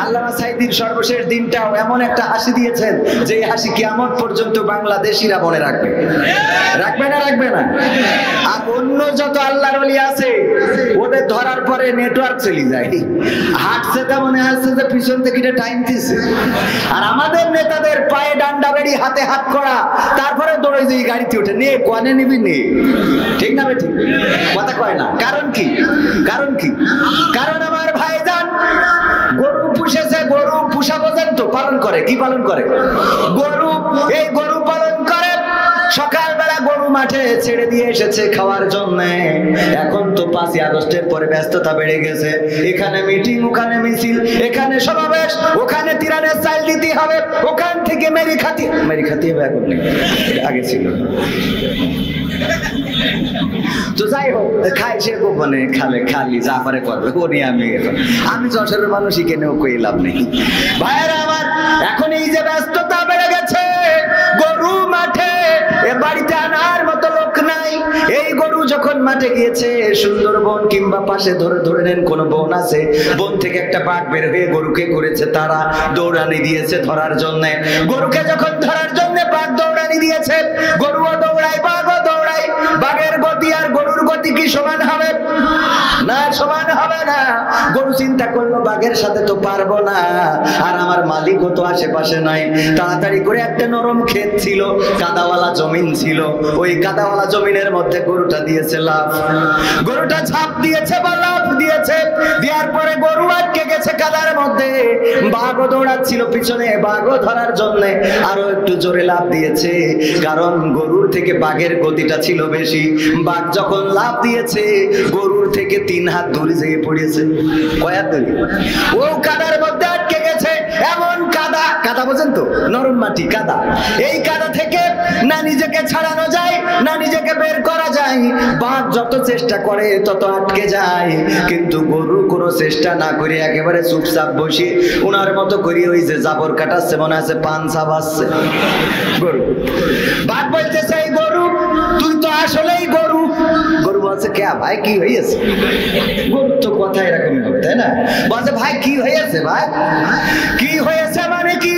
আল্লামা সাঈদীর সর্বশেষ দিনটাও এমন একটা হাসি দিয়েছেন যে হাসি কিয়ামত পর্যন্ত বাংলাদেশিরা মনে রাখবে। রাখবে না রাখবে না? আর অন্য যত আল্লাহর ওলি আছে ওদের ধরার পরে নেটওয়ার্ক চলে যায়, হাঁটছে তা মনে হচ্ছে যে পিছন থেকে টাইম দিচ্ছে। আর আমাদের নেতাদের পায়ে ডান্ডা বেড়ি, হাতে হাত করা, তারপরে দৌড়ে যে গাড়িতে উঠে নে কোয়ানে নিবি নে। ঠিক না বেঠিক? কথা কয় না। কারণ কি? কারণ কি? কারণ আমার ভাইজান গরু পুষেছে, গরু পুষা পর্যন্ত পালন করে। কি পালন করে? গরু। এই গরু পালন করে, সকালবেলা গরু মাঠে ছেড়ে দিয়ে এসেছে খাওয়ার জন্য। এখন তো 5ই আগস্টের পরে ব্যস্ততা বেড়ে গেছে, এখানে মিটিং, ওখানে মিছিল, এখানে সমাবেশ, ওখানে তিরানের চাল দিতে হবে, ওখান থেকে মেরি খাতি এখন নেই, আগে ছিল। তো যাই হোক, খাই সে গোপনে খালে খালি যা পারে করবে, ও নিয়ে আমি যশোরের মানুষই কেনেও কই লাভ নেই। ভাইয়েরা আমার, এখন এই যে ব্যস্ততা বেড়ে গেছে, গরু মাঠে এ বাড়িতে আনার মতো লোক নাই। এই গরু যখন মাঠে গিয়েছে, সুন্দরবন কিংবা পাশে ধরে নেন কোন বন আছে, বন থেকে একটা বাঘ বের হয়ে গরুকে করেছে তারা দৌড়ানি দিয়েছে ধরার জন্য। গরুকে যখন ধরার জন্য বাঘ দৌড়ানি দিয়েছে, গরুও দৌড়ায়, বাঘও দৌড়ায়। বাঘের গতি আর গরুর গতি কি সমান হবে? না, সমান হবে না। গরু চিন্তা করলো বাঘের সাথে তো পারবো না, আর আমার মালিকও তো আশেপাশে নাই। তাড়াতাড়ি করে একটা নরম ক্ষেত ছিল, কাদাওয়ালা জমিন ছিল, ওই কাদাওয়ালা জমিনের মধ্যে গরুটা দিয়েছে লাফ। গরুটা ঝাঁপ দিয়েছে বা লাফ দিয়েছে, দেওয়ার পরে গরু আটকে গেছে কাদার মধ্যে। বাঘও দৌড়াচ্ছিল পিছনে, বাঘও ধরার জন্য আরো একটু জোরে লাফ দিয়েছে, কারণ গরুর থেকে বাঘের গতিটা ছিল বেশি। বাঘ যখন লাফ দিয়েছে, গরুর থেকে 3 হাত দূরে যেয়ে পড়েছে। কয় হাত দূরে? ও কাদার মধ্যে আটকে গেছে। এমন কাদা, কাদা বোঝেন তো, নরম মাটি কাদা। এই কাদা থেকে না নিজেকে ছাড়ানো যায়, না নিজেকে বের করা যায়। বাঘ যত চেষ্টা করে তত আটকে যায়, কিন্তু গরু কোনো চেষ্টা না করে একেবারে চুপচাপ বসে ওনার মতো করে ওই যে জাবর কাটাচ্ছে, মনে আছে পান চাবাচ্ছে গরু। বাঘ বলতেছে, এই গরু তুই তো আসলেই গরু। গরু বলছে, কে ভাই কি হয়েছে? গরু তো কথা এরকমই হবে, তাই না? বলছে, ভাই কি হয়েছে? ভাই কি হয়েছে মানে কি?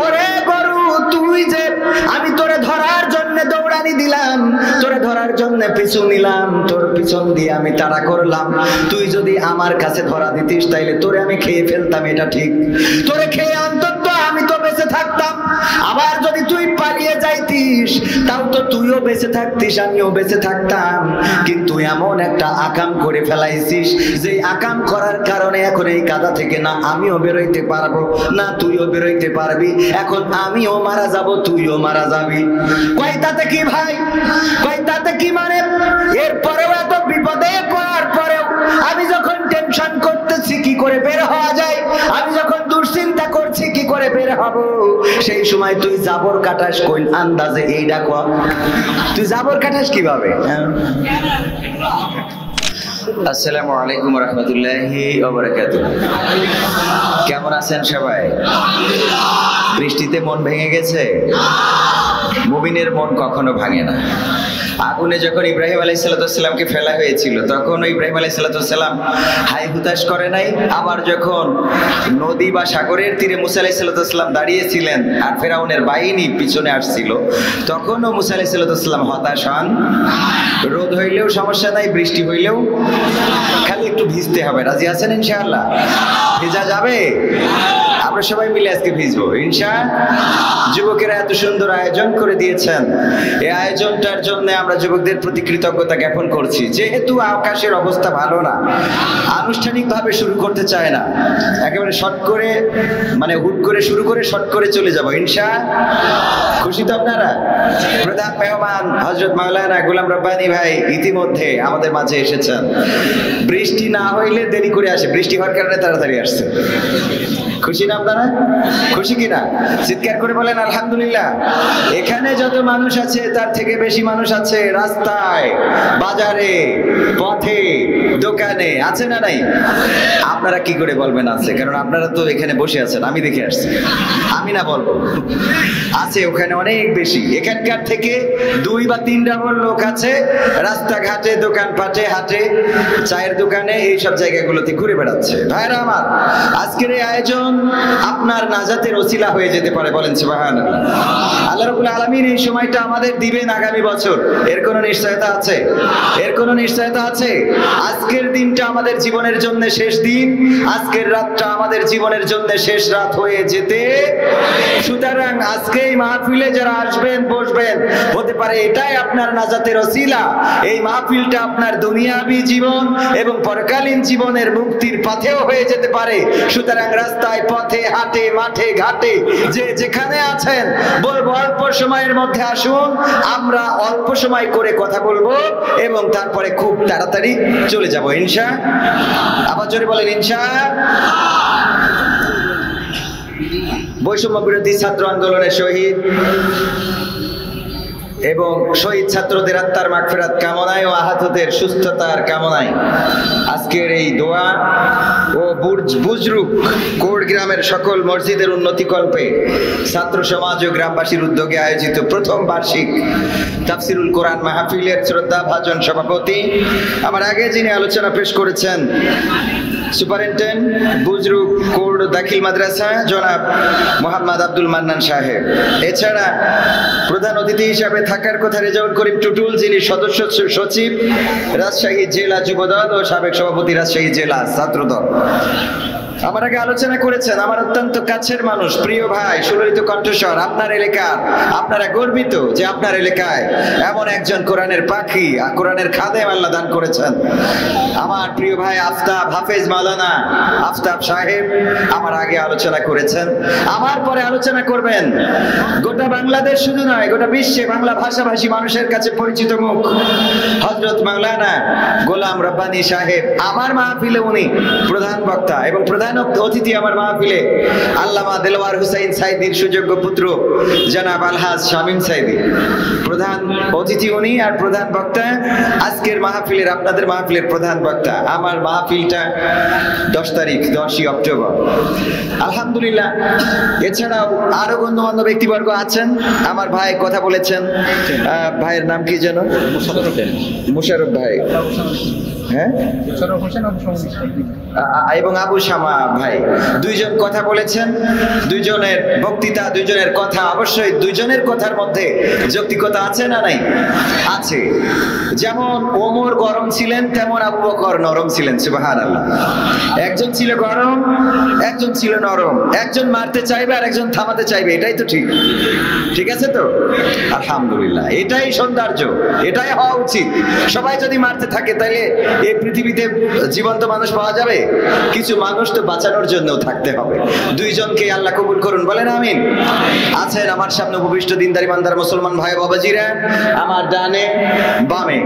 ওরে গরু, তুই যে আমি তোরে ধরার জন্য দৌড়ানি দিলাম, তোরে ধরার জন্য পিছু নিলাম, তোর পিছন দিয়ে আমি তাড়া করলাম। তুই যদি আমার কাছে ধরা দিতিস তাইলে তোরে আমি খেয়ে ফেলতাম, এটা ঠিক। তোরে খেয়ে অন্তত আমি তো বেঁচে থাকতাম। আবার যদি তুই পালিয়ে যাইতিস তাও তো তুইও বেঁচে থাকতিস, আমিও বেঁচে থাকতাম। কিন্তু এমন একটা আকাম করে ফেলাইছিস, যে আকাম করার কারণে এখন এই কাদা থেকে না আমিও বেরোইতে পারবো, না তুইও বেরোইতে পারবি। এখন আমিও মারা যাব, তুইও মারা যাবি। কই তাতে কি ভাই? কই তাতে কি মানে? এরপরেও এত বিপদে পড়ার পরেও আমি যখন টেনশন করতেছি কি করে বের হওয়া যায়, আমি যখন দুশ্চিন্তা করছি কি করে বের হব, সেই সময় তুই জাবর কাটাস কোন আন্দাজে? এই ডাকো, তুই জাবর কাটাস কিভাবে? আসসালামু আলাইকুম ওয়া রাহমাতুল্লাহি ওয়া বারাকাতুহু। কেমন আছেন সবাই? বৃষ্টিতে মন ভেঙে গেছে? মুমিনের মন কখনো ভাঙে না। আগুনে যখন ইব্রাহিম আলাইহিসসালামকে ফেলা হয়েছিল, তখন ইব্রাহিম আলাইহিসসালাম হাই হুতাশ করে নাই। আবার যখন নদী বা সাগরের তীরে মুসা আলাইহিসসালাম দাঁড়িয়েছিলেন আর ফেরাউনের বাহিনী পিছনে আসছিল, তখনও মুসা আলাইহিসসালাম হতাশ হন। রোদ হইলেও সমস্যা নাই, বৃষ্টি হইলেও খালি একটু ভিজতে হবে। রাজি আছেন ইনশাআল্লাহ? ভেজা যাবে? আমরা সবাই মিলে আজকে ভিজবো ইনশাআল্লাহ। যুবকেরা এত সুন্দর আয়োজন করে দিয়েছেন, এই আয়োজনটার জন্য আমরা যুবকদের প্রতি কৃতজ্ঞতা জ্ঞাপন করছি। যেহেতু আকাশের অবস্থা ভালো না, আনুষ্ঠানিকভাবে শুরু করতে চায় না, একেবারে শর্ট করে, মানে হুট করে শুরু করে শর্ট করে চলে যাবো ইনশাআল্লাহ। খুশি তো আপনারা? প্রধান মেহমান হযরত মাওলানা গোলাম রব্বানী ভাই ইতিমধ্যে আমাদের মাঝে এসেছেন। বৃষ্টি না হইলে দেরি করে আসে, বৃষ্টি হওয়ার কারণে তাড়াতাড়ি আসছে। খুশি না না আপনারা? খুশি কিনা? চিৎকার করে বলেন আলহামদুলিল্লাহ। এখানে যত মানুষ আছে তার থেকে বেশি মানুষ আছে রাস্তায়, বাজারে, পথে, দোকানে, আছে না নাই? আপনারা কি করে বলবেন আছে? কারণ আপনারা তো এখানে বসে আছেন, আমি দেখে আসছি, আমি না বলবো। আছে ওখানে অনেক বেশি। এখানকার থেকে 2 বা 3 ডাবল লোক আছে রাস্তাঘাটে, দোকানপাটে, হাটে, চায়ের দোকানে, এইসব জায়গাগুলোতে ঘুরে বেড়াচ্ছে। ভাইরা আমার, আজকের এই আয়োজন আপনার নাজাতের ওসিলা হয়ে যেতে পারে, বলেন সুবহানাল্লাহ। আল্লাহ রাব্বুল আলামিন এই সময়টা আমাদের দিবেন আগামী বছর, এর কোনো নিশ্চয়তা আছে? এর কোনো নিশ্চয়তা আছে? আজকের দিনটা আমাদের জীবনের জন্য শেষ দিন, আজকের রাতটা আমাদের জীবনের জন্য শেষ রাত হয়ে যেতে। সুতরাং আজকে এই মাহফিলে যারা আসবেন, বসবেন, হতে পারে এটাই আপনার নাজাতের ওসিলা। এই মাহফিলটা আপনার দুনিয়াবী জীবন এবং পরকালীন জীবনের মুক্তির পথেও হয়ে যেতে পারে। সুতরাং রাস্তায়, পথে, হাটে, মাঠে, ঘাটে, যে যেখানে আছেন, বলবো অল্প সময়ের মধ্যে আসুন, আমরা অল্প সময় করে কথা বলবো এবং তারপরে খুব তাড়াতাড়ি চলে যাব ইনশা। আবার জোরে বলেন ইনশা। বৈষম্য বিরোধী ছাত্র আন্দোলনের শহীদ এবং শহীদ ছাত্রদের আত্মার মাগফিরাত কামনায় ও আহতদের সুস্থতার কামনায় আজকের এই দোয়া ও বুজরুক কোট গ্রামের সকল মসজিদের উন্নতিকল্পে ছাত্র সমাজ ও গ্রামবাসীর উদ্যোগে আয়োজিত প্রথম বার্ষিক তাফসিরুল কোরআন মাহফিলের শ্রদ্ধাভাজন সভাপতি, আমার আগে যিনি আলোচনা পেশ করেছেন, সুপারিনটেন্ডেন্ট বুজরুক কোট দাখিল মাদ্রাসা জনাব মোহাম্মদ আব্দুল মান্নান সাহেব। এছাড়া প্রধান অতিথি হিসাবে থাকার কথা রেজাউল করিম টুটুল, যিনি সদস্য সচিব রাজশাহী জেলা যুবদল ও সাবেক সভাপতি রাজশাহী জেলা ছাত্রদল। আমার আগে আলোচনা করেছেন আমার অত্যন্ত কাছের মানুষ, প্রিয় ভাই সুললিত কণ্ঠস্বর, আপনার এলাকার, আপনারা গর্বিত যে আপনার এলাকায় এমন একজন কোরআনের পাখি, কোরআনের খাদেম আল্লাহ দান করেছেন। আমার প্রিয় ভাই আফতাব, হাফেজ মাওলানা আফতাব সাহেব আমার আগে আলোচনা করেছেন। আমার পরে আলোচনা করবেন গোটা বাংলাদেশ শুধু নয়, গোটা বিশ্বে বাংলা ভাষাভাষী মানুষের কাছে পরিচিত মুখ হযরত মাওলানা গোলাম রব্বানী সাহেব। আমার মাহফিলে উনি প্রধান বক্তা এবং প্রধান অতিথি আমার মাহফিলে আল্লামা দেলোয়ার হুসাইন সাইদির সুযোগ্য পুত্র জনাব আলহাজ শামীম সাইদি প্রধান অতিথি উনি, আর প্রধান বক্তা আজকের মাহফিলের, আপনাদের মাহফিলের প্রধান বক্তা। আমার মাহফিলটা 10 তারিখ, 10ই অক্টোবর, আলহামদুলিল্লাহ। এছাড়াও আরো গণ্যমান্য ব্যক্তিবর্গ আছেন। আমার ভাই কথা বলেছেন, ভাইয়ের নাম কি যেন? মুশারফ ভাই, হ্যাঁ, এবং আবু শামা ভাই, দুইজন কথা বলেছেন। দুইজনের বক্তৃতা, দুইজনের কথা, অবশ্যই দুইজনের কথার মধ্যে যৌক্তিকতা আছে না নাই? আছে। যেমন ওমর গরম ছিলেন, তেমন আবু বকর নরম ছিলেন, সুবহানাল্লাহ। একজন ছিল গরম, একজন ছিল নরম, একজন মারতে চাইবে আর একজন থামাতে চাইবে, এটাই তো ঠিক, ঠিক আছে তো? আলহামদুলিল্লাহ, এটাই সৌন্দর্য, এটাই হওয়া উচিত। সবাই যদি মারতে থাকে তাহলে এই পৃথিবীতে জীবন্ত মানুষ পাওয়া যাবে? কিছু মানুষ তো বাঁচানোর জন্য থাকতে হবে। দুইজনকে আল্লাহ কবুল করুন, বলেন আমিন। আছেন আমার সামনে উপবিষ্ট দিনদার ইমানদার মুসলমান ভাই বাবাজিরা, আমার ডানে বামে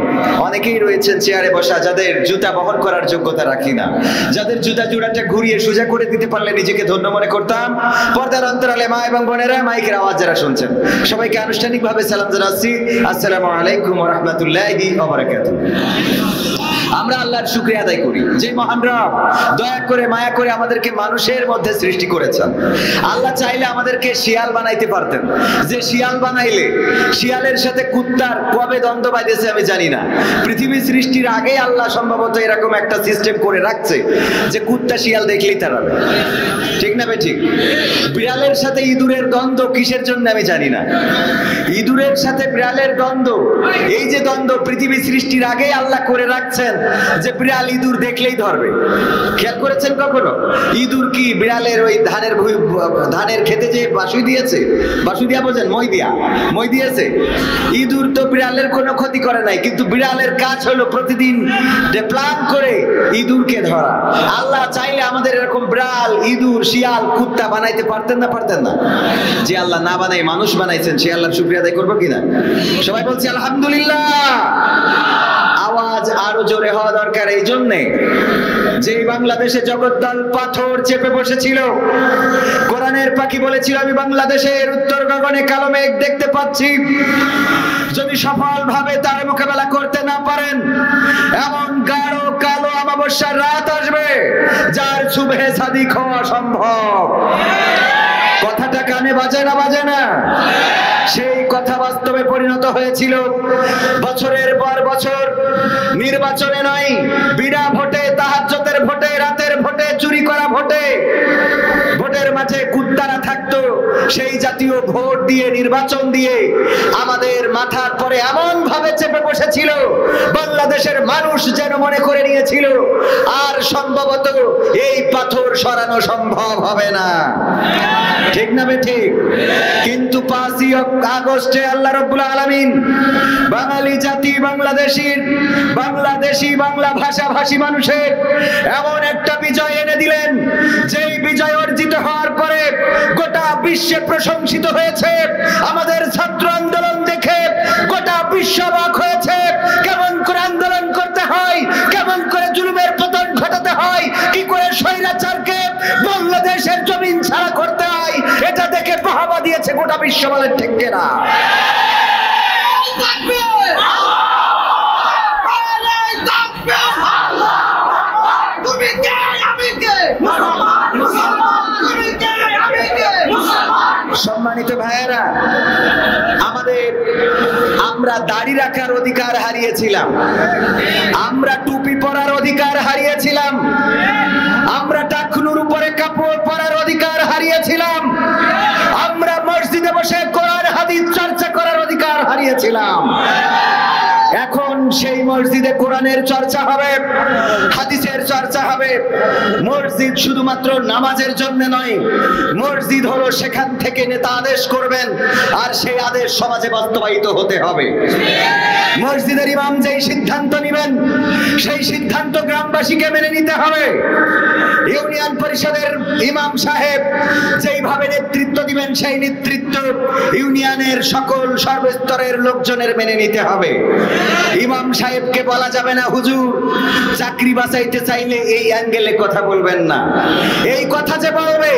অনেকেই রয়েছেন চেয়ারে বসা, যাদের জুতা বহন করার যোগ্যতা রাখি না, যাদের জুতা জোড়াটা ঘুরিয়ে সোজা করে দিতে পারলে নিজেকে ধন্য মনে করতাম। পর্দার অন্তরালে মা এবং বোনেরা, মাইকের আওয়াজ যারা শুনছেন, সবাইকে আনুষ্ঠানিকভাবে সালাম জানাচ্ছি, আসসালামু আলাইকুম ওয়া রাহমাতুল্লাহি ওয়া বারাকাতুহু। আমরা আল্লাহর শুকরিয়া আদায় করি যে মহান রব দয়া করে, মায়া করে আমাদেরকে মানুষের মধ্যে সৃষ্টি করেছেন। আল্লাহ চাইলে আমাদেরকে শিয়াল বানাইতে পারতেন, যে শিয়াল বানাইলে শিয়ালের সাথে কুত্তার কবে দ্বন্দ্ব বাঁধেছে আমি জানি না। পৃথিবী সৃষ্টির আগে আল্লাহ সম্ভবত এরকম একটা সিস্টেম করে রাখছে যে কুত্তা শিয়াল দেখলেই তাড়াবে, ঠিক না বে ঠিক? বিড়ালের সাথে ইঁদুরের দ্বন্দ্ব কিসের জন্য আমি জানি না। ইঁদুরের সাথে বিড়ালের দ্বন্দ্ব, এই যে দ্বন্দ্ব পৃথিবী সৃষ্টির আগে আল্লাহ করে রাখছেন যে বিড়াল ইঁদুর দেখলেই ধরবে। খেয়াল করেছেন কখনো? ইঁদুর কি বিড়ালের ওই ধানের খেতে যে বাসুই দিয়েছে, বাসুই দিয়া বোঝেন, মই দিয়েছে? ইঁদুর তো বিড়ালের কোনো ক্ষতি করে নাই, কিন্তু বিড়ালের কাজ হলো প্রতিদিন প্ল্যান করে ইঁদুরকে ধরা। আল্লাহ চাইলে আমাদের এরকম বিড়াল, ইঁদুর, শিয়াল শিয়াল কুত্তা বানাইতে পারতেন না? পারতেন না? যে আল্লাহ না বানাই মানুষ বানাইছেন, সে আল্লাহর শুকরিয়া আদায় করবো কিনা? সবাই বলছি আলহামদুলিল্লাহ। আওয়াজ আরো জোরে হওয়া দরকার এই জন্যে, যেই বাংলাদেশে জগদ্দল পাথর চেপে বসেছিল, কোরআনের পাখি বলেছিল আমি বাংলাদেশের উত্তর গগনে কালো মেঘ দেখতে পাচ্ছি, যদি সফলভাবে তার মোকাবেলা করতে না পারেন এমন গাঢ় কালো অমাবস্যার রাত আসবে যার সুবহে সাদিক হওয়া সম্ভব। কথাটা কানে বাজে না? বাজে না? সেই কথা বাস্তবে পরিণত হয়েছিল। বছরের পর বছর নির্বাচনে নয়, বিনা ভোটে, তাহাজ্জুদের ভোটে, রাতের ভোটে, চুরি করা ভোটে, ভোটের মাঠে কুত্তারা থাকতো, সেই জাতীয় ভোট দিয়ে, নির্বাচন দিয়ে আমাদের মাথার পরে এমন ভাবে চেপে বসেছিল, বাংলাদেশের মানুষ যেন মনে করে নিয়েছিল আর সম্ভবত এই পাথর সরানো সম্ভব হবে না। ঠিক না ঠিক? কিন্তু 5ই আগস্টে আল্লাহ রাব্বুল আলামিন বাঙালি জাতি, বাংলাদেশি বাংলা ভাষাভাষী মানুষের এমন একটা বিজয় এনে দিলেন, যেই বিজয় অর্জিত হওয়ার পরে গোটা বিশ্বে প্রশংসিত হয়েছে। আমাদের ছাত্র আন্দোলন দেখে গোটা বিশ্ব অবাক হয়েছে, কেমন করে আন্দোলন করতে হয়, কেমন করে জুলুমের পতন ঘটাতে হয়, কি করে স্বৈরাচারকে বাংলাদেশের জমিন ছাড়া করতে হয়, এটা দেখে বাহবা দিয়েছে গোটা বিশ্ব। বলেন ঠিক কিনা? সম্মানিত ভাইয়েরা, আমরা দাড়ি রাখার অধিকার হারিয়েছিলাম, আমরা টুপি পরার অধিকার হারিয়েছিলাম, আমরা টাকনুর উপরে কাপড় পরার অধিকার হারিয়েছিলাম, আমরা মসজিদে বসে কোরআন হাদিস চর্চা করার অধিকার হারিয়েছিলাম। এখন সেই মসজিদে কোরআনের চর্চা হবে, হাদিসের চর্চা হবে। মসজিদ শুধুমাত্র নামাজের জন্য নয়, মসজিদ হলো সেখান থেকে নেতা আদেশ করবেন আর সেই আদেশ সমাজে বাস্তবায়িত হতে হবে। মসজিদের ইমাম যেই সিদ্ধান্ত নেবেন সেই সিদ্ধান্ত গ্রামবাসীকে মেনে নিতে হবে। ইউনিয়ন পরিষদের ইমাম সাহেব যেইভাবে নেতৃত্ব দিবেন সেই নেতৃত্ব ইউনিয়নের সকল সর্বস্তরের লোকজনের মেনে নিতে হবে। ইমাম সাহেবকে বলা যাবে না হুজুর চাকরি বাঁচাইতে চাইলে এই অ্যাঙ্গেলে কথা বলবেন না। এই কথা যে বলবে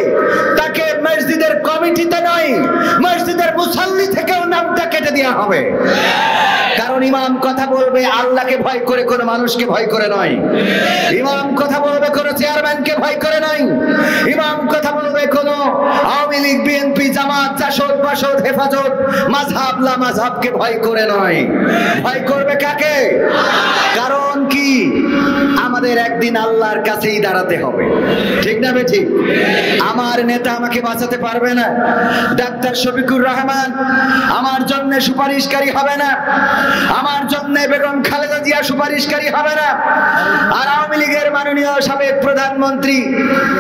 তাকে মসজিদের কমিটিতে নয়, মসজিদের মুসল্লি থেকেও নামটা কেটে দেওয়া হবে। কারণ ইমাম কথা বলবে আল্লাহকে ভয় করে, কোনো মানুষকে ভয় করে নয়। ইমাম কথা বলবে কোনো চেয়ারম্যানকে ভয় করে নয়। ইমাম কথা বলবে কোনো আওয়ামী লীগ, বিএনপি, জামাত, জাসদ, বাসদ, হেফাজত, মাযহাব, লা মাযহাবকে ভয় করে নয়। ভয় করবে কাকে? কারণ কি আমাদের একদিন আল্লাহর কাছেই দাঁড়াতে হবে। ঠিক না ঠিক? আমার নেতা আমাকে বাঁচাতে পারবে না, ডাক্তার শফিকুর রহমান আমার জন্য সুপারিশকারী হবে না, আমার জন্য বেগম খালেদা জিয়া সুপারিশকারী হবে না, আর আওয়ামী লীগের মাননীয় সাবেক প্রধানমন্ত্রী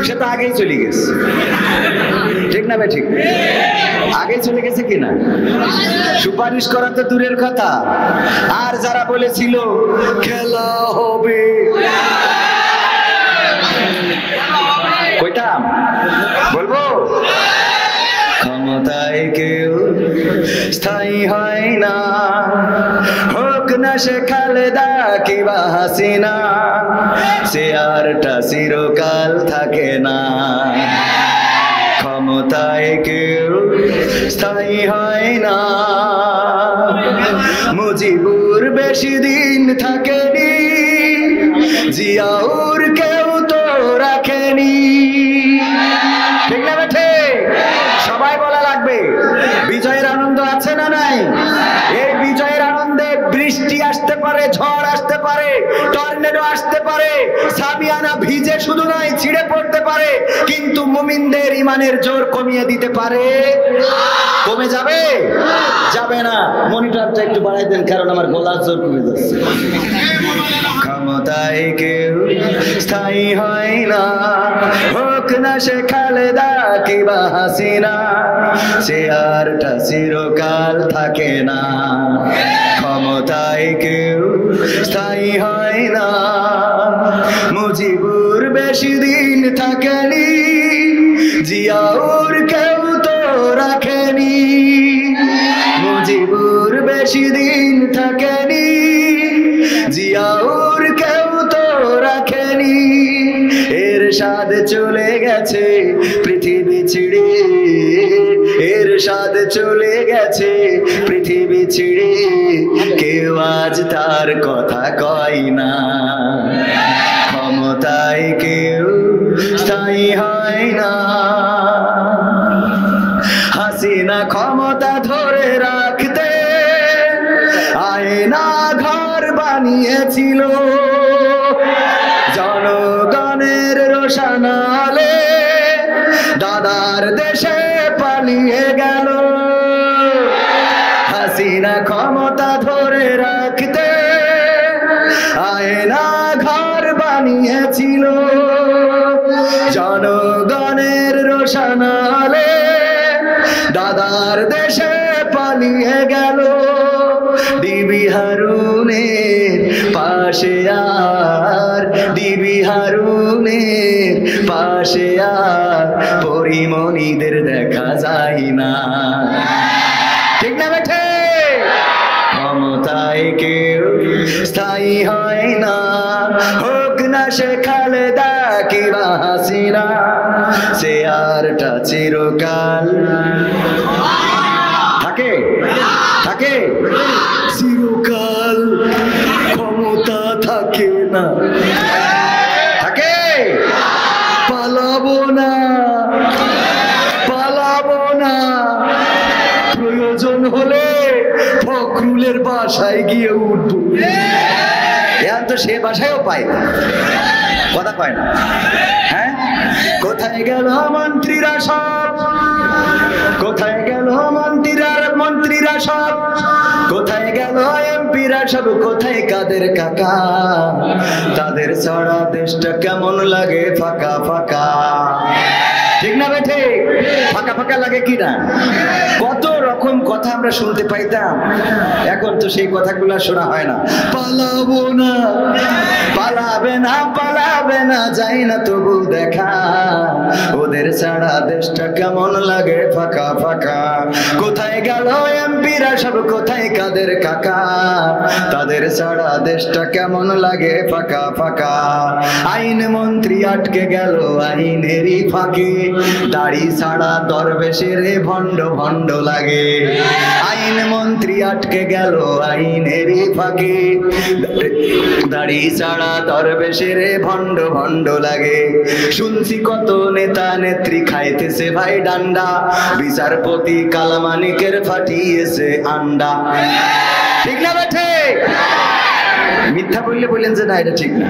সে তো আগেই চলে গেছে। ঠিক না ঠিক? আগে চলে গেছে কিনা? সুপারিশ করা তো দূরের কথা, আর যারা বলেছিল খেলা হবে, কইতাম বলবো ক্ষমতায় কেউ স্থায়ী হয় না, হোক না সে খালেদা কিংবা হাসিনা, চেয়ারটা চিরকাল থাকে না। ক্ষমতায় কেউ স্থায়ী হয় না, মুজিবুর বেশি দিন থাকেনি, জিয়াউর কেউ তো রাখেনি। ঠিক না বেঠে? সবাই বলা লাগবে। বিজয়ের আনন্দ আছে না নাই? এই বিজয়ের আনন্দে বৃষ্টি আসতে পারে, ঝড় আসতে পারে, টর্নেডো আসতে পারে, সাবিয়ানা ভিজে শুধু নয় ছিঁড়ে পড়তে পারে, কিন্তু মুমিনদের ইমানের জোর কমিয়ে দিতে পারে? কমে যাবে? যাবে না। মনিটরটা একটু বাড়াই দেন, কারণ আমার গলার জোর কমে যাচ্ছে। ক্ষমতায় কেউ স্থায়ী হয় না, হোক না সে খালেদা কিংবা হাসিনা, চেয়ারটা চিরকাল থাকে না। ক্ষমতায় কেউ স্থায়ী হয় না, মুজিবুর বেশি দিন থাকেনি, জিয়াউর কেউ তো রাখেনি, মুজিবুর বেশি দিন থাকেনি, জিয়াউর কেউ তো রাখেনি, এরশাদ চলে গেছে পৃথিবী ছেড়ে, এরশাদ চলে গেছে পৃথিবী ছেড়ে, কেউ আজ তার কথা কয় না, ক্ষমতায় কেউ স্থায়ী হয় না, হাসিনা ক্ষমতা ধরে রাখতে আয়না ঘর বানিয়েছিল, জনগণের রোশনালে দাদার দেশে পালিয়ে গেল, হাসিনা ক্ষমতা ধরে রাখতে আয়না ঘর বানিয়েছিল, জনগণের রোশনালে দাদার দেশে পালিয়ে গেল, ডিবি হারুনের পাশে আর, ডিবি হারুনের পাশে আর পরিমণিদের দেখা যায় না, ঠিক না বেঠে? ক্ষমতায় কেউ স্থায়ী হয় না, হোক না সে খালেদা কিংবা হাসিনা, সে আরটা চিরকাল থাকে থাকে, চিরকাল ক্ষমতা থাকে না, থাকে। পালাবো না, পালাবো না, প্রয়োজন হলে ফখরুলের বাসায় গিয়ে উঠবো, এখন তো সে বাসায়ও পায় না, কথা কয় না। হ্যাঁ, কোথায় গেল মন্ত্রীরা সব, কোথায় গেল মন্ত্রীরা সব, কোথায় গেল এমপিরা সব, কোথায় কাদের কাকা, তাদের ছাড়া দেশটা কেমন লাগে ফাঁকা ফাঁকা, ঠিক না বেঠে? ফাঁকা ফাঁকা লাগে কিনা? কত রকম কথা আমরা শুনতে পাইতাম, এখন তো সেই কথাগুলো শোনা হয় না। পালাবো না, পালাবে না, পালাবে না, যাই না তবু দেখা, ওদের ছাড়া দেশটা কেমন লাগে ফাঁকা ফাঁকা, কোথায় গেল এমপিরা সব, কোথায় কাদের কাকা, তাদের ছাড়া দেশটা কেমন লাগে ফাঁকা ফাঁকা, আইন মন্ত্রী আটকে গেল আইনেরই ফাঁকে, দাড়ি ছাড়া দরবেশের ভণ্ড ভণ্ড লাগে, আইন মন্ত্রী আটকে গেল আইনেরই ফাঁকে, দাড়ি ছাড়া দরবেশের ভণ্ড ভণ্ড লাগে, শুনছি কত নেতা নেত্রী খাইতেছে ভাই ডান্ডা, বিচারপতি কালামানিকের ফাটিয়েছে আন্ডা, ঠিক না বেঠে? মিথ্যা বললে বললেন যে না এটা ঠিক না,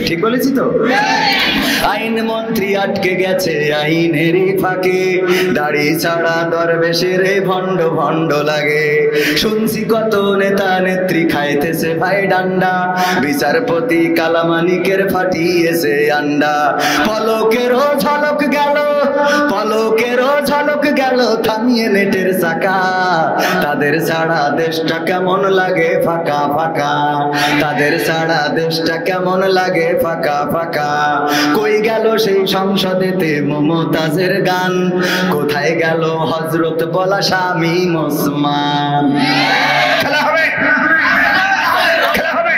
ঠিক বলেছি তো? আইন মন্ত্রী আটকে গেছে আইনেরই ফাঁকে, দাড়ি ছাড়া দরবেশের ভণ্ড ভণ্ড লাগে, শুনছি কত নেতা নেত্রী খাইতেছে ভাই ডান্ডা, বিচারপতি কালামানিকের ফাটিয়েছে আন্ডা, পলকেরও ঝলক গেল, পলকেরও ঝলক গেল, থামিয়ে নেটের চাকা, তাদের ছাড়া দেশটা কেমন লাগে ফাঁকা ফাঁকা, তাদের ছাড়া দেশটা কেমন লাগে ফাঁকা ফাঁকা, কই গেল সেই সংসদেতে মমতাজের গান, কোথায় গেল হযরত বলা শামীম ওসমান, খেলা হবে, খেলা হবে,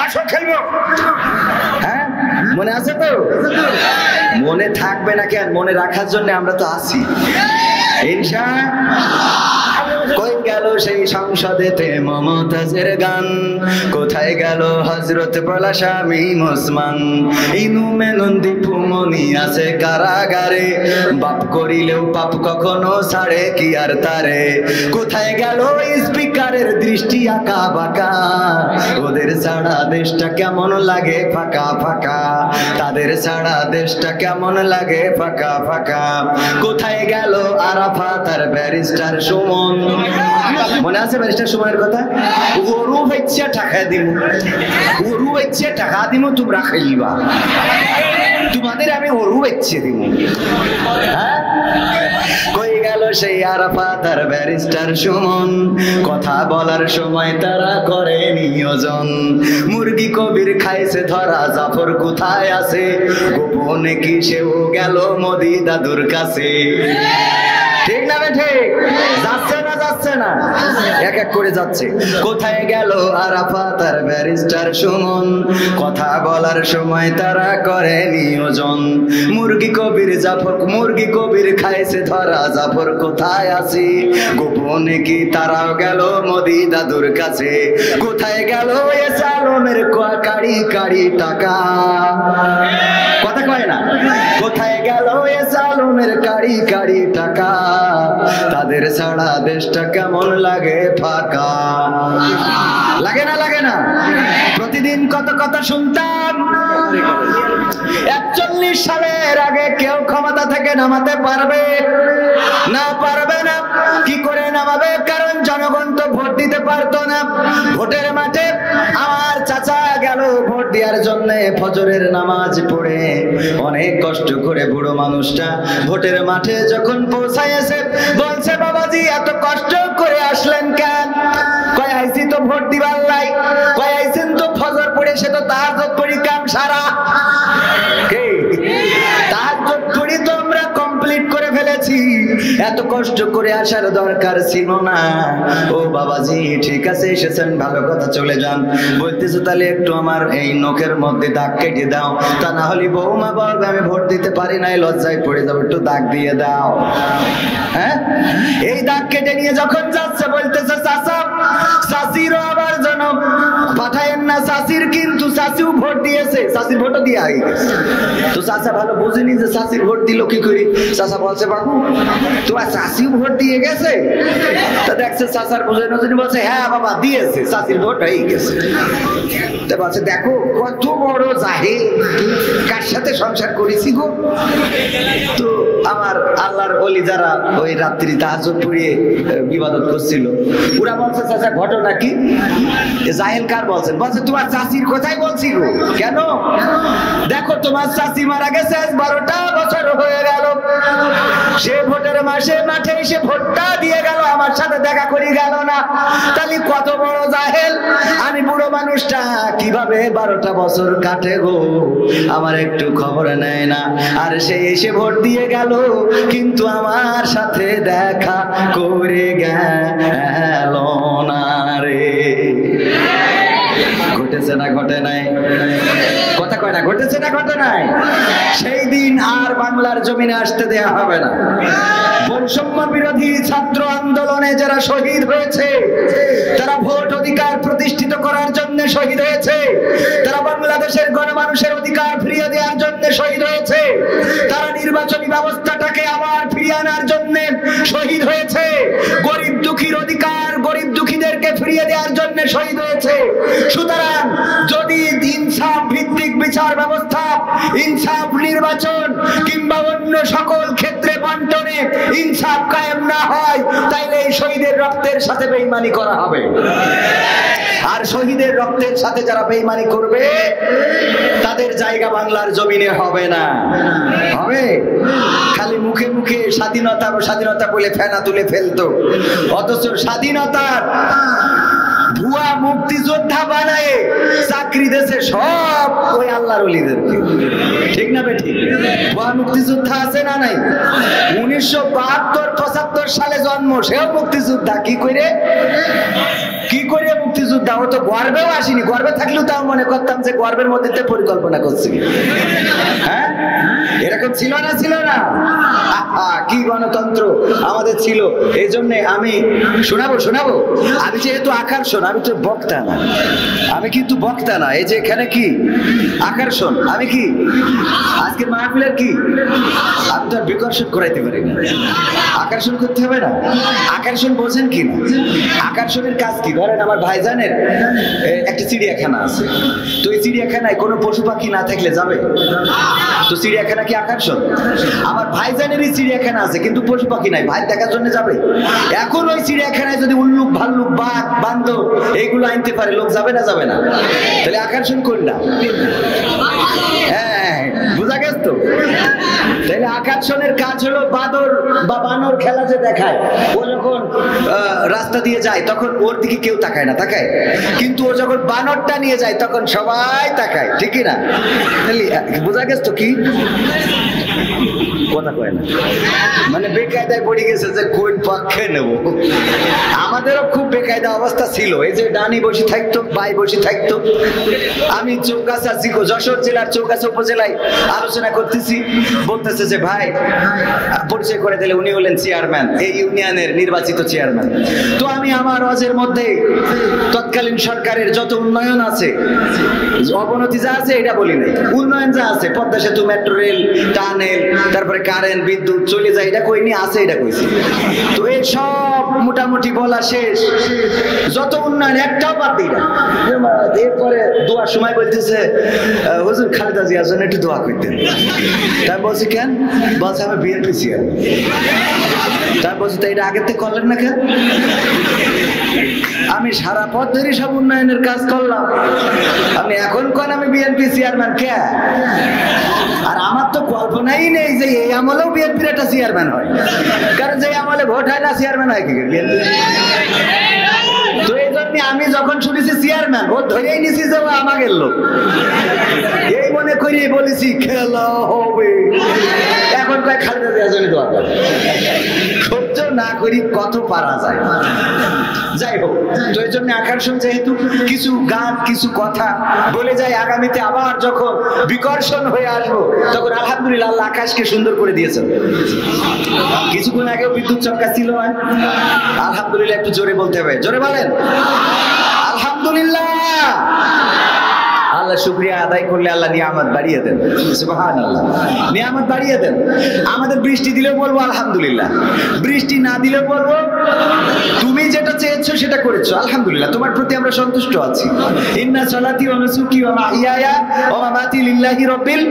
আসো খেলবো, হ্যাঁ মনে আছে তো? মনে থাকবে না কেন, মনে রাখার জন্য আমরা তো আছি ইনশাআল্লাহ। কই গেল সেই সংসদেতে মমতাজের গান, কোথায় গেল হযরত বলা শামীম ওসমান, ইনু মেনন্দি ফুমনি আছে কারাগারে, বাপ করিলেও পাপ কখনো ছাড়ে কি আর তারে, কোথায় গেল স্পিকারের দৃষ্টি আঁকা বাঁকা, ওদের ছাড়া দেশটা কেমন লাগে ফাঁকা ফাঁকা, তাদের ছাড়া দেশটা কেমন লাগে ফাঁকা ফাঁকা, কোথায় গেল আরাফাত আর ব্যারিস্টার সুমন, মনে আছে ব্যারিস্টার সুমনের কথা? গরু বেচে টাকা দিব, গরু বেচে টাকা দিব, তোমরা খাইবা, তোমাদের আমি গরু বেচে দিব, হ্যাঁ? কই গেল সেই আরাফাত আর ব্যারিস্টার সুমন, কথা বলার সময় তারা করে নিয়োজন। মুরগি কবির খাইছে ধরা, জাফর কোথায় আছে, গোপনে কি সেও গেল মোদি দাদুর কাছে। ঠিক না বেঠে? যাচ্ছে না যাচ্ছে না? এক এক করে যাচ্ছে। কোথায় গেল আরাফাত আর ব্যারিস্টার সুমন, কথা বলার সময় তারা করে নিয়োজন। মুরগি কবির খাইছে ধরা, জাফর কোথায় আছে, গোপনে কি তারাও গেল মোদি দাদুর কাছে। কোথায় গেল এস আলমের কাড়ি কাড়ি টাকা, কথা কয় না? কোথায় গেল এস আলমের কাড়ি কাড়ি টাকা, তাদের ছাড়া দেশটা কেমন লাগে ফাঁকা। লাগে না লাগে না? প্রতিদিন কত কথা শুনতাম, 41 সালের আগে কেউ ক্ষমতা থেকে নামাতে পারবে না, পারবে না। কি করে নামাবে? কারণ জনগণ তো ভোট দিতে পারতো না। ভোটের মাঠে আমার চাচা গেল ভোট দেওয়ার জন্য, ফজরের নামাজ পড়ে অনেক কষ্ট করে বুড়ো মানুষটা ভোটের মাঠে যখন পৌঁছাইছে, বলছে বাবাজি এত কষ্ট করে আসলেন কেন? কয় আইছি তো ভোট দিবার লাই। কয় আইছেন তো ফজর পড়ে, সে তো তাহাজ্জুদ পড়ি কাম সারা। তাহাজ্জুদ পড়ি তো আমরা কমপ্লিট করে ফেলেছি, এত কষ্ট করে আসার দরকার ছিল না। ও বাবাজি ঠিক আছে, এসেছেন ভালো কথা, চলে যান। বলতেছে তাহলে একটু আমার এই নখের মধ্যে দাগ কেটে দাও, তা না হলে বৌমা বলবে আমি ভোট দিতে পারি নাই, লজ্জায় পড়ে যাবো, একটু দাগ দিয়ে দাও। হ্যাঁ, এই দাগ কেটে নিয়ে যখন যাচ্ছে, বলতেছে চাচা, চাচিরও আবার জনম পাঠায়েন না চাচির, কিন্তু চাচিও ভোট দিয়েছে, চাচির ভোটও দিয়ে আগে গেছে। তো চাচা ভালো বুঝেনি যে চাচির ভোট দিল কি করি। চাচা বলছে বাবু তোমার চাচিও ভোট দিয়ে গেছে? তা দেখছে চাচার বুঝে নজনি, বলছে হ্যাঁ বাবা দিয়েছে, চাচির ভোট হয়ে গেছে। তা বলছে দেখো কত বড় জাহিল, কার সাথে সংসার করেছি গো। তো আমার আল্লাহর ওলি যারা ওই রাত্রি তাহাজ্জুদ পড়িয়ে ইবাদত করছিল, ওরা বলছে চাচা ঘটনা কি? জাহিল কার বলছেন? বলছে তোমার চাচির কথাই বলছি গো। কেন? দেখো তোমার চাচি মারা গেছে আজ 12টা বছর হয়ে গেল, সে ভোটের মাঠে এসে ভোটটা দিয়ে গেল, আমার সাথে দেখা করে গেল না। তাহলে কত বড় জাহেল। আমি বুড়ো মানুষটা কিভাবে 12টা বছর কাটে গো, আমার একটু খবর নেয় না। আর সে এসে ভোট দিয়ে গেল, কিন্তু আমার সাথে দেখা করে গেল না রে। ঘটেছে না ঘটে নাই? কথা কয় না, ঘটেছে না ঘটে নাই? সেই দিন আর বাংলার জমিনে আসতে দেয়া হবে না। বৈষম্য বিরোধী ছাত্র আন্দোলনে যারা শহীদ হয়েছে, তারা ভোট অধিকার প্রতিষ্ঠিত করার জন্য শহীদ হয়েছে, তারা বাংলাদেশের গণমানুষের অধিকার ফিরিয়ে দেওয়ার জন্য শহীদ হয়েছে, তারা নির্বাচনী ব্যবস্থাটাকে আবার ফিরিয়ে আনার জন্য শহীদ হয়েছে, গরিব দুঃখীর অধিকার, গরিব দুঃখীদেরকে ফিরিয়ে দেওয়ার জন্য শহীদ হয়েছে। সুতরাং যদি ইনসাফ ভিত্তিক বিচার ব্যবস্থা, ইনসাফ নির্বাচন কিংবা অন্য সকল ক্ষেত্রে বন্টনে ইনসাফ কায়েম না হয়, তাইলে এই শহীদের রক্তের সাথে বেঈমানি করা হবে। আর শহীদের রক্তের সাথে যারা বেঈমানি করবে, তাদের জায়গা বাংলার জমিনে হবে না। হবে খালি মুখে মুখে স্বাধীনতা স্বাধীনতা বলে ফেনা তুলে ফেলতো, অথচ স্বাধীনতার ভুয়া মুক্তিযোদ্ধা বানায় চাকরি দেশে সব ওই আল্লাহর ওলিদেরকে। ঠিক না বেঠিক? ভুয়া মুক্তিযোদ্ধা আছে না নাই? 1972-75 সালে জন্ম, সেও মুক্তিযোদ্ধা। কি করে মুক্তিযোদ্ধা? ও তো গর্বেও আসেনি। গর্বে থাকলেও তাও মনে করতাম যে গর্বের মধ্যে পরিকল্পনা করছি। হ্যাঁ, এরকম ছিল না? ছিল না? কি গণতন্ত্র আমাদের ছিল। এই জন্য আমি শোনাবো। আমি যেহেতু আকর্ষণ, আমি তো বক্তা না, আমি কিন্তু বক্তা না। এই যে এখানে কি আকর্ষণ, আমি কি আজকে মাহফিলের কি, আমি তো বিকর্ষণ করাইতে পারি না। আকর্ষণ করতে হবে না? আকর্ষণ বোঝেন কি না? আকর্ষণের কাজ কি? ধরেন আমার ভাইজানের একটা চিড়িয়াখানা আছে, তো এই চিড়িয়াখানায় কোনো পশু পাখি না থাকলে যাবে? তো চিড়িয়াখানা কি আকর্ষণ? আমার ভাইজানেরই চিড়িয়াখানা আছে, কিন্তু পশু পাখি নাই, ভাই দেখার জন্য যাবে? এখন ওই চিড়িয়াখানায় যদি উল্লুক, ভাল্লুক, বাঘ, বান্দর এইগুলো আনতে পারে, লোক যাবে না? যাবে না? তাহলে আকর্ষণ কোনটা? হ্যাঁ, বুঝা গেছে তো? তাহলে আকর্ষণের কাজ হলো বাদর বা বানর খেলা যে দেখায়, ও যখন রাস্তা দিয়ে যায় তখন ওর দিকে কেউ তাকায় না, তাকায়, কিন্তু ও যখন বানরটা নিয়ে যায় তখন সবাই তাকায়, ঠিক না? বোঝা গেছে তো? কি কথা কয় না, মানে বেকায়দায় পড়ে গেছে যে কোন পক্ষে নেব। আমাদেরও খুব বেকায়দা অবস্থা ছিল, এই যে ডানি বসে থাকতো, বাই বসে থাকতো। আমি চৌগাছা, যশোর জেলার চৌগাছা উপজেলায় আলোচনা করতেছি, বলতেছে যে ভাই পরিচয় করে দিলে উনি হলেন চেয়ারম্যান, এই ইউনিয়নের নির্বাচিত চেয়ারম্যান। তো আমি আমার ওয়াজের মধ্যে তৎকালীন সরকারের যত উন্নয়ন আছে, অবনতি যা আছে এটা বলি নাই, উন্নয়ন যা আছে, পদ্মা সেতু, মেট্রো রেল, টানেল, তারপরে কারেন্ট, বিদ্যুৎ চলে যায়, এটা কইনি, আছে এটা কইছি। তো এই সব মোটামুটি বলা শেষ, যত উন্নয়ন একটাও বাদ দিই না। এরপরে দোয়ার সময় বলতেছে হুজুর খালেদা জিয়ার জন্য একটু দোয়া করতেন। তাই বলছি কেন? বলছে আমি বিএনপি চেয়ারম্যান। তাই বলছি তো এটা আগের থেকে করলেন না কেন? আমি সারা পথ ধরে সব উন্নয়নের কাজ করলাম, আপনি এখন কোন আমি বিএনপি চেয়ারম্যান কে? আর আমার তো কল্পনাই নেই যে এই আমলেও বিএনপির একটা চেয়ারম্যান হয়, কারণ যে আমলে ভোট হয় না চেয়ারম্যান হয় কি বিএনপি? তো এই জন্য আমি যখন শুনেছি চেয়ারম্যান, ও ধরেই নিছি যে ও আমাদের লোক, এই মনে করি বলেছি খেলা হবে। এখন কয় খালেদা জিয়ার জন্য দোয়া করে, সহ্য না করি কত পারা যায়। যাই হোক, তো এই জন্য আকর্ষণ, যেহেতু কিছু গান কিছু কথা বলে যায়, আগামীতে আবার যখন বিকর্ষণ হয়ে আসবো তখন আলহামদুলিল্লাহ আল্লাহ আকাশকে সুন্দর করে দিয়েছেন। কিছুক্ষণ আগেও বিদ্যুৎ চমকা ছিল, আলহামদুলিল্লাহ একটু জোরে বলতে হবে, জোরে বলেন আলহামদুলিল্লাহ। আল্লাহ শুকরিয়া আদায় করলে আল্লাহ নিয়ামত বাড়িয়ে দেন, সুবহানাল্লাহ, নিয়ামত বাড়িয়ে দেন। আমাদের বৃষ্টি দিলেও বলবো আলহামদুলিল্লাহ, বৃষ্টি না দিলেও বলবো তুমি যেটা চেয়েছো সেটা করেছো, আলহামদুলিল্লাহ, তোমার প্রতি আমরা সন্তুষ্ট আছি। ইন্না সালাতি ওয়া নুসুকি ওয়া মাহইয়ায়া ওয়া মামাতি লিল্লাহি রাব্বিল,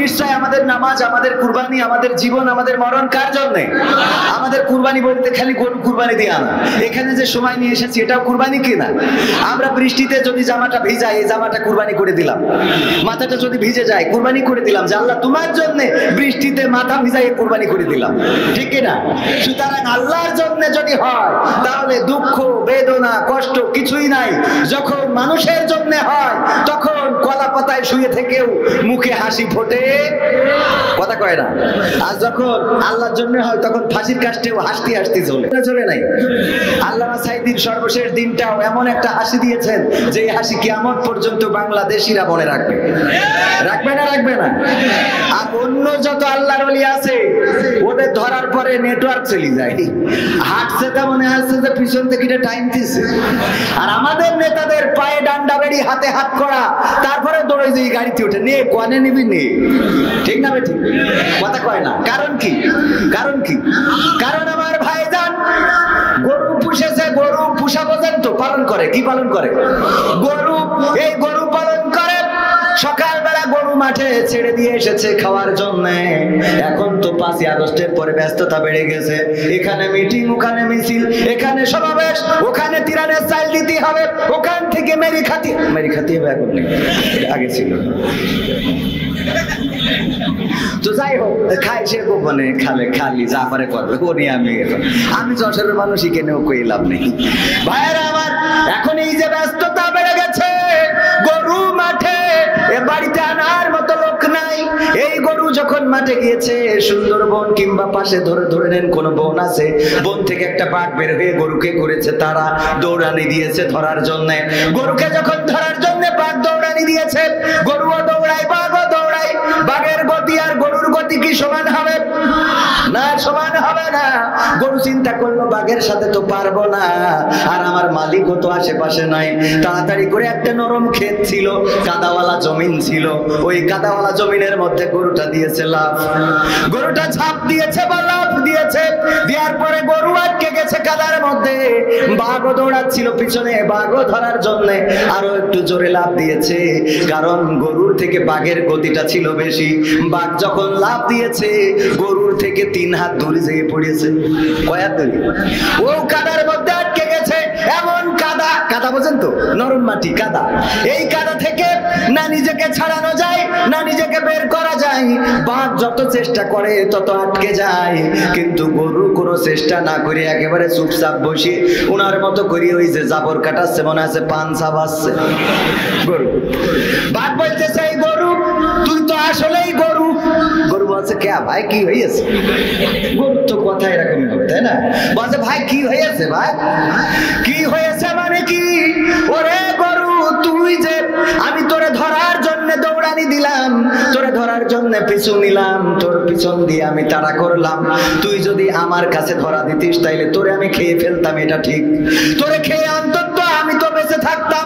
নিশ্চয় আমাদের নামাজ, আমাদের কুরবানি, আমাদের জীবন, আমাদের মরণ কার জন্য? আমাদের কুরবানি বলতে খালি গরু কুরবানি দেয়া না, এখানে যে সময় নিয়ে এসেছি এটাও কুরবানি কিনা। আমরা বৃষ্টিতে যদি জামাটা ভিজাই, এই জামাটা কুরবানি করে দিলাম, মাথাটা যদি ভিজে যায় কুরবানি করে দিলাম, যে আল্লাহ তোমার জন্য বৃষ্টিতে মাথা ভিজাই কুরবানি করে দিলাম, ঠিক কিনা? সুতরাং আল্লাহর জন্য যদি হয় তাহলে দুঃখ, বেদনা, কষ্ট কিছুই নাই। যখন মানুষের জন্য হয় তখন কলা পাতায় শুয়ে থেকেও মুখে হাসি ফোটে, কথা কয় না। আর যখন আল্লাহর জন্য হয় তখন ফাঁসির কাষ্টেও হাসতে হাসতে চলে নাই। আল্লামা সাঈদীর সর্বশেষ দিনটাও এমন একটা হাসি দিয়েছেন যে হাসি কিয়ামত পর্যন্ত বাংলাদেশিরা মনে রাখবে, রাখবে না রাখবে না। আর অন্য যত আল্লাহর ওলি আছে ওদের ধরার পরে নেটওয়ার্ক চলে যায়, হাঁটছে তা মনে হচ্ছে যে পিছন থেকে টাইম দিচ্ছে। আর আমাদের নেতাদের পায়ে ডান্ডা বেড়ি, হাতে হাত করা, তারপরে দৌড়ে যে গাড়িতে উঠে নিয়ে কোয়ানে নিবি নে, ঠিক না বেঠিক? কথা কয় না। কারণ কি? কারণ কি? কারণ আমার ভাইজান গরু পুষেছে, গরু পুষা পর্যন্ত পালন করে, কি পালন করে? গরু। এই গরু পালন করে, সকালবেলা গরু মাঠে ছেড়ে দিয়ে এসেছে খাওয়ার জন্য। এখন তো 5ই আগস্টের পরে ব্যস্ততা বেড়ে গেছে, এখানে মিটিং, ওখানে মিছিল, এখানে সমাবেশ, ওখানে তিরানের চাল দিতে হবে, ওখান থেকে মেরি খাতি হবে, এখন নেই, আগে ছিল। তো যাই হোক, খাই সে গোপনে, খালে খালি যা পারে করবে, ও নিয়ে আমি যশোরের মানুষই কেনেও কই লাভ নেই। ভাইয়েরা আমার, এখন এই যে ব্যস্ততা বেড়ে গেছে, গরু মাঠে, এ বাড়িতে আনার মতো লোক নাই। এই গরু যখন মাঠে গিয়েছে, সুন্দরবন কিংবা পাশে ধরে নেন কোন বন আছে, বন থেকে একটা বাঘ বের হয়ে গরুকে করেছে তারা দৌড়ানি দিয়েছে ধরার জন্য। গরুকে যখন ধরার জন্য বাঘ দৌড়ানি দিয়েছে, গরুও দৌড়ায়, বাঘও দৌড়ায়। বাঘের গতি আর গরুর গতি কি সমান হবে? না, সমান হবে না। গরু চিন্তা করলো বাঘের সাথে তো পারবো না, আর আমার মালিকও তো আশেপাশে নাই। তাড়াতাড়ি করে একটা নরম ক্ষেত ছিল, কাদাওয়ালা জমিন ছিল, ওই কাদাওয়ালা জমিনের মধ্যে গরুটা দিয়েছে লাফ। গরুটা ঝাঁপ দিয়েছে বা লাফ দিয়েছে, দেওয়ার পরে গরু আটকে গেছে কাদার মধ্যে। বাঘও দৌড়াচ্ছিল পিছনে, বাঘও ধরার জন্য আরো একটু জোরে লাফ দিয়েছে, কারণ গরুর থেকে বাঘের গতিটা ছিল বেশি। বাঘ যখন লাফ দিয়েছে, গরুর থেকে 3 হাত দূরে যেয়ে পড়েছে। কয় হাত দূরে? ও কাদার মধ্যে আটকে গেছে। এমন কাদা, কাদা বোঝেন তো, নরম মাটি কাদা। এই কাদা থেকে না নিজেকে ছাড়ানো যায়, না নিজেকে বের করা যায়। বাঘ যত চেষ্টা করে তত আটকে যায়, কিন্তু গরু কোনো চেষ্টা না করে একেবারে চুপচাপ বসে ওনার মতো করে ওই যে জাবর কাটাচ্ছে, মনে আছে পান চাবাচ্ছে গরু। বাঘ বলতেছে এই গরু তুই তো আসলেই গরু। গরু বলছে কে ভাই কি হয়েছে? গরু তো কথা এরকমই হবে তাই না? বলছে ভাই কি হয়েছে? ভাই কি হয়েছে মানে কি? ওরে গরু তুই যে আমি তোরে ধরার জন্য দৌড়ানি দিলাম, তোরে ধরার জন্য পিছু নিলাম, তোর পিছন দিয়ে আমি তাড়া করলাম, তুই যদি আমার কাছে ধরা দিতিস তাইলে তোরে আমি খেয়ে ফেলতাম, এটা ঠিক। তোরে খেয়ে অন্তত আমি তো বেঁচে থাকতাম,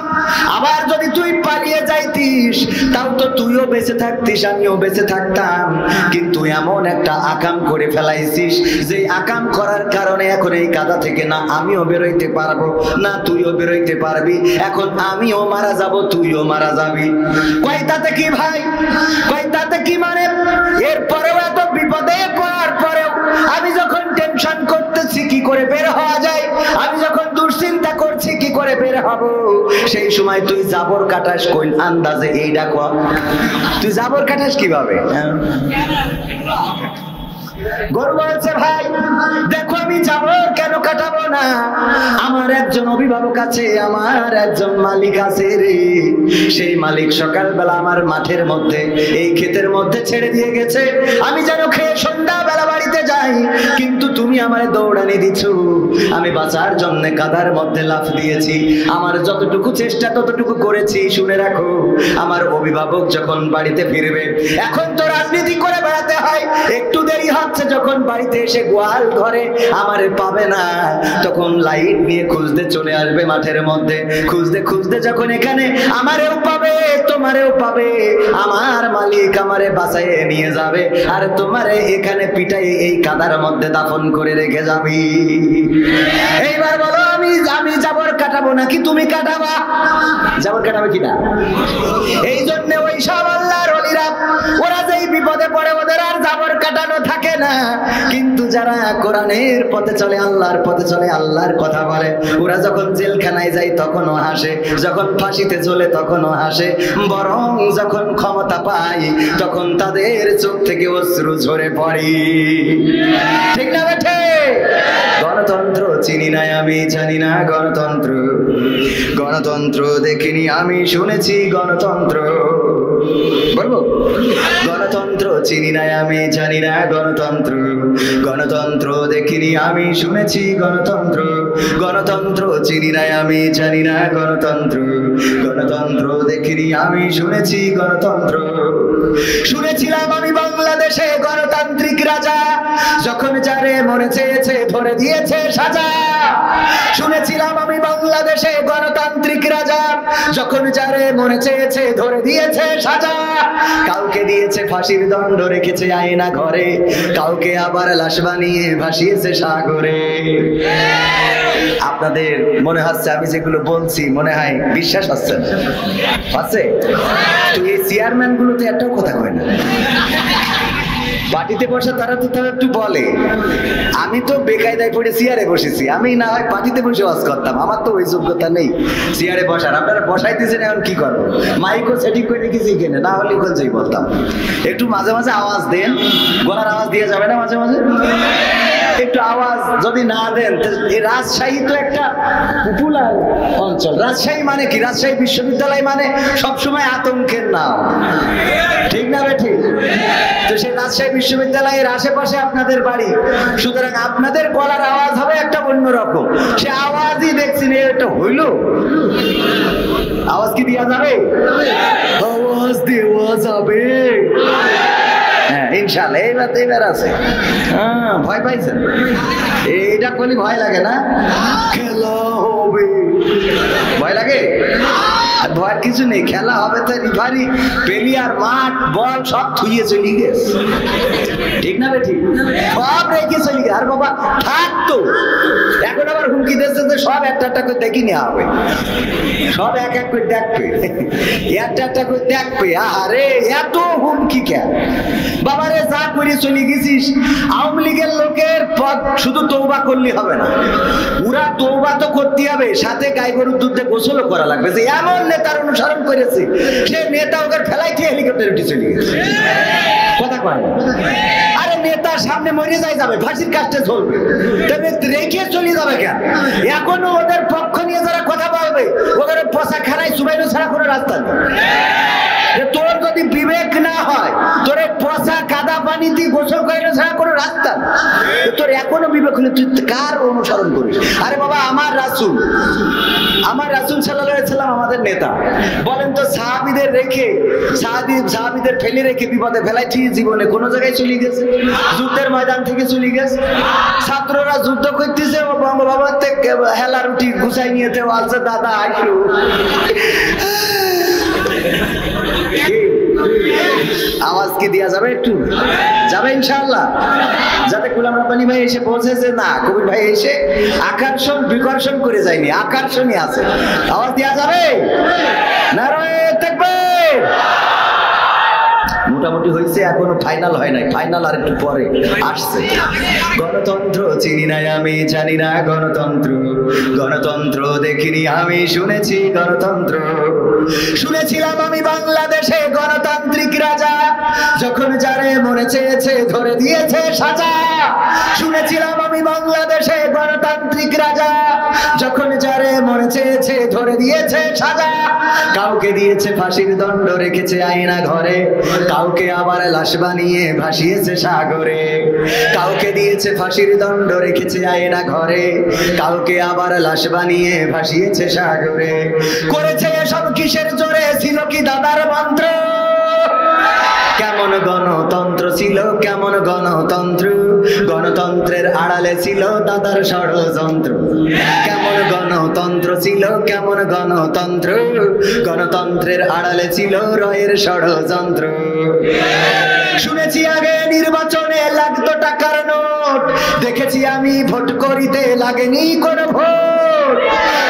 আবার যদি তুই পালিয়ে যাইতিস তাও তো তুইও বেঁচে থাকতিস, আমিও বেঁচে থাকতাম। কিন্তু এমন একটা আকাম করে ফেলাইছিস যে আকাম করার কারণে এখন এই কাদা থেকে না আমিও বেরোইতে পারবো না তুইও বেরোইতে পারবি, এখন আমিও মারা যাব তুইও মারা যাবি। কই তাতে কি ভাই? কই তাতে কি মানে? এরপরেও এত বিপদে পড়ার পরেও আমি যখন টেনশন করতেছি কি করে বের হওয়া যায়, আমি যখন দুশ্চিন্তা করছি কি করে বের হব, সেই সময় তুই জাবর কাটাস কোন আন্দাজে? এই ডাকো তুই জাবর কাটাস কিভাবে? গরু বলছে ভাই দেখো আমি জাবর কেন কাটাবো না, আমার একজন অভিভাবক আছে, আমার একজন মালিক আছে রে। সেই মালিক সকালবেলা আমার মাঠের মধ্যে এই ক্ষেতের মধ্যে ছেড়ে দিয়ে গেছে, আমি যেন খেয়ে সন্ধ্যাবেলা বাড়িতে যাই, কিন্তু তুমি আমার দৌড়ানি দিচ্ছ। আমি বাঁচার জন্য কাদার মধ্যে লাফ দিয়েছি, আমার যতটুকু চেষ্টা ততটুকু করেছি। শুনে রাখো আমার অভিভাবক যখন বাড়িতে ফিরবে, এখন তো রাজনীতি করে বেড়াতে হয়, একটু দেরি হচ্ছে যখন বাড়িতে এসে গোয়াল ঘরে আমারে পাবে না, তখন লাইট নিয়ে খুঁজতে চলে আসবে মাঠের মধ্যে, খুঁজতে খুঁজতে যখন এখানে আমারেও পাবে তোমারেও পাবে, আমার মালিক আমারে বাঁচাইয়ে নিয়ে যাবে, আর তোমারে এখানে পিটাই এই কাদার মধ্যে দাফন করে রেখে যাবি। এইবার বলো আমি জাবর কাটাবো নাকি তুমি কাটাবা? জাবর কাটাবে কিনা? এই জন্য ওই সব আল্লাহর ওলিরা ওরা যেই বিপদে পড়ে ওদের আর জাবর কাটানো থাকে না, কিন্তু যারা কোরআনের পথে চলে, আল্লাহর পথে চলে, আল্লাহর কথা বলে, ওরা যখন জেলখানায় যায় তখনও হাসে, যখন ফাঁসিতে চলে তখনও হাসে, বরং যখন ক্ষমতা পায় তখন তাদের চোখ থেকে অশ্রু ঝরে পড়ে। ঠিক না বেঠে? গণতন্ত্র চিনি না আমি জানি না গণতন্ত্র, গণতন্ত্র দেখিনি আমি শুনেছি গণতন্ত্র। বলবো গণতন্ত্র চিনি না আমি জানি না গণতন্ত্র, গণতন্ত্র দেখিনি আমি শুনেছি গণতন্ত্র, গণতন্ত্র চিনি না আমি জানি না গণতন্ত্র, গণতন্ত্র দেখিনি আমি শুনেছি গণতন্ত্র। শুনেছিলাম আমি বাংলাদেশে গণতান্ত্রিক রাজা, যখন যারে মনে চেয়েছে ধরে দিয়েছে সাজা। শুনেছিলাম আমি বাংলাদেশে গণতান্ত্রিক রাজা, যখন যারে মনে চেয়েছে ধরে দিয়েছে সাজা। কাউকে দিয়েছে ফাঁসির দণ্ড রেখেছে আয়না ঘরে, কাউকে আবার লাশ বানিয়ে ভাসিয়েছে সাগরে। আপনাদের মনে হচ্ছে আমি যেগুলো বলছি মনে হয় বিশ্বাস হচ্ছে না? আছে তো এই চেয়ারম্যান গুলোতে একটাও কথা কয় না। পার্টিতে বসে তারা তো তারা একটু বলে, আমি তো বেকায়দায় পড়ে চেয়ারে বসেছি, আমি না হয় পার্টিতে বসে ওয়াজ করতাম, আমার তো ওই যোগ্যতা নেই চেয়ারে বসার। আপনারা বসাইতেছেন, এখন কি করবো? মাইকও সেটিং করে রেখেছি এখানে, না হলে ওখানে যাই বলতাম। একটু মাঝে মাঝে আওয়াজ দেন, গলার আওয়াজ দিয়ে যাবে না মাঝে মাঝে? একটু আওয়াজ যদি না দেন, এই রাজশাহী তো একটা পপুলার অঞ্চল। রাজশাহী মানে কি? রাজশাহী বিশ্ববিদ্যালয় মানে সবসময় আতঙ্কের নাম, ঠিক না বেঠিক? তো সেই রাজশাহী বিশ্ববিদ্যালয়ের আশেপাশে আপনাদের বাড়ি, সুতরাং আপনাদের গলার আওয়াজ হবে একটা অন্যরকম। সে আওয়াজই দেখছেন এটা হইল, আওয়াজ কি দেওয়া যাবে? আওয়াজ দেওয়া যাবে, হ্যাঁ ইনশাআল্লাহ। এইবার আছে, হ্যাঁ ভয় পাইছেন? এইটা করলে ভয় লাগে না? খেলা হবে, ভয় লাগে? আর ভয়ের কিছু নেই, খেলা হবে তো রিফারি প্লেয়ার মাঠ বল সব থুইয়ে চলে গেছে, ঠিক না বে? ঠিক, সব রেখে চলে গেছে। আর বাবা থাকতো, এখন আবার হুমকি দিচ্ছে যে সব একটা একটা করে দেখি নেওয়া হবে, সব এক এক করে দেখবে, একটা একটা করে দেখবে। আরে এত হুমকি কেন বাবারে? যা করে চলে গেছিস, আওয়ামী লীগের লোকের পদ শুধু তওবা করলে হবে না, ওরা তওবা তো করতে হবে, সাথে গাই গরুর দুধে গোসলও করা লাগবে। যে এমন নেতার অনুসরণ করেছে, সে নেতা ওকে ফেলাইতে হেলিকপ্টারে উঠে চলে গেছে। কথা কয় না? আরে নেতার সামনে মরে যাবে, ফাঁসির কাস্টে চলবে, তবে রেখে চলে যাবে কেন? এখনো ওদের পক্ষ নিয়ে যারা কথা বলবে, ওদের পোশা খানায় চুবাইনো ছাড়া কোনো রাস্তা নেই। তোর যদি বিবেক না হয়, তোর পোশা কাদা পানি দিয়ে গোসল করানো ছাড়া কোনো রাস্তা নেই। তোর এখনো বিবেক হলে তুই কার অনুসরণ করিস? আরে বাবা, আমার রাসূল সাল্লাল্লাহু আলাইহি সাল্লাম আমাদের নেতা। বলেন তো, সাহাবীদের রেখে সাহাবীদের ফেলে রেখে বিপদে ফেলাইছি জীবনে কোন জায়গায় চলে গেছে? যুদ্ধের ময়দান থেকে চলে গেছে। ছাত্ররা যুদ্ধ করতেছে, ও বাবা থেকে হেলা রুটি গুছাই নিয়েছে, বলছে দাদা আসো। আওয়াজ কি দেয়া যাবে? একটু যাবে ইনশাআল্লাহ। যাতে গোলাম রাব্বানী ভাই এসে বলছে যে না, কবির ভাই এসে আকর্ষণ বিকর্ষণ করে যায়নি, আকর্ষণই আছে। আওয়াজ দেয়া যাবে? নারায়ে তাকবীর। মোটামুটি হয়েছে, এখনো ফাইনাল হয় নাই, ফাইনাল আর একটু পরে আসছে। গণতন্ত্র চিনি নাই আমি, জানি না গণতন্ত্র, গণতন্ত্র দেখিনি আমি, শুনেছি গণতন্ত্র। শুনেছিলাম আমি বাংলাদেশে গণতান্ত্রিক রাজা, যখন যারে মনে চেয়েছে ধরে দিয়েছে সাজা। শুনেছিলাম আমি বাংলাদেশে গণতান্ত্রিক রাজা, যখন যারে মনে চেয়েছে ধরে দিয়েছে সাজা। কাউকে দিয়েছে ফাঁসির দণ্ড, রেখেছে আয়না ঘরে, কাউকে আবার লাশ বানিয়ে ভাসিয়েছে সাগরে। কাউকে দিয়েছে ফাঁসির দণ্ড, রেখেছে আয়না ঘরে, কাউকে আবার লাশ বানিয়ে ভাসিয়েছে সাগরে। করেছে এসব কিসের জোরে? ছিল কি দাদার মন্ত্র? কেমন গণতন্ত্র ছিল, কেমন গণতন্ত্র? গণতন্ত্রের আড়ালে ছিল দাদার ষড়যন্ত্র। কেমন গণতন্ত্র ছিল, কেমন গণতন্ত্র? গণতন্ত্রের আড়ালে ছিল রয়ের ষড়যন্ত্র। শুনেছি আগে নির্বাচনে লাগতো টাকার নোট, দেখেছি আমি ভোট করিতে লাগেনি কোনো ভোট।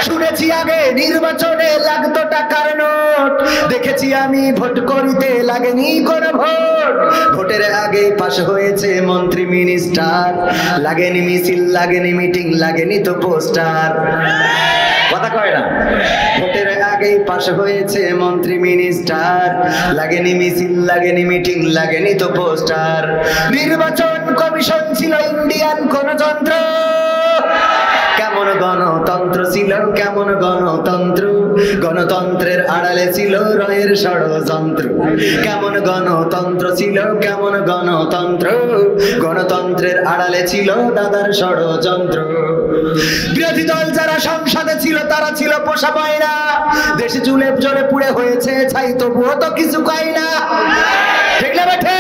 শুনেছি আগে নির্বাচনে লাগতো টাকার নোট, দেখেছি আমি ভোট করিতে লাগেনি কোনো ভোট। ভোটের আগে পাশ হয়েছে মন্ত্রী মিনিস্টার, লাগেনি মিছিল, লাগেনি মিটিং, লাগেনি তো পোস্টার। কথা কয় না? ভোটের আগে পাশ হয়েছে মন্ত্রী মিনিস্টার, লাগেনি মিছিল, লাগেনি মিটিং, লাগেনি তো পোস্টার। নির্বাচন কমিশন ছিল ইন্ডিয়ান গণতন্ত্র। কেমন গণতন্ত্র ছিল, কেমন গণতন্ত্র? গণতন্ত্রের আড়ালে ছিল রয়ের ষড়যন্ত্র। কেমন গণতন্ত্র ছিল, কেমন গণতন্ত্র? গণতন্ত্রের আড়ালে ছিল দাদার ষড়যন্ত্র। বিরোধী দল যারা সংসদে ছিল, তারা ছিল পোষা পায়না, দেশে চুলে জ্বলে পুড়ে হয়েছে ছাই, তবুও তো কিছু কয় না। ঠিক না বেঠে?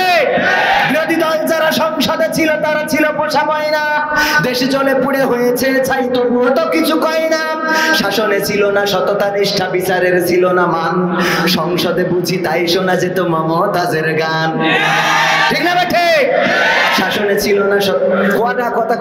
বিরোধী দল যারা সংসদে ছিল, তারা ছিল পোষা পায়না, দেশে জ্বলে পুড়ে হয়েছে ছাই, তবুও তো কিছু কয় না। শাসনে ছিল না সততা নিষ্ঠা, বিচারের ছিল না মান, সংসদে বুঝি তাই শোনা যেত মমতাজের গান। ঠিক না বেঠে? শাসনে ছিল না কথা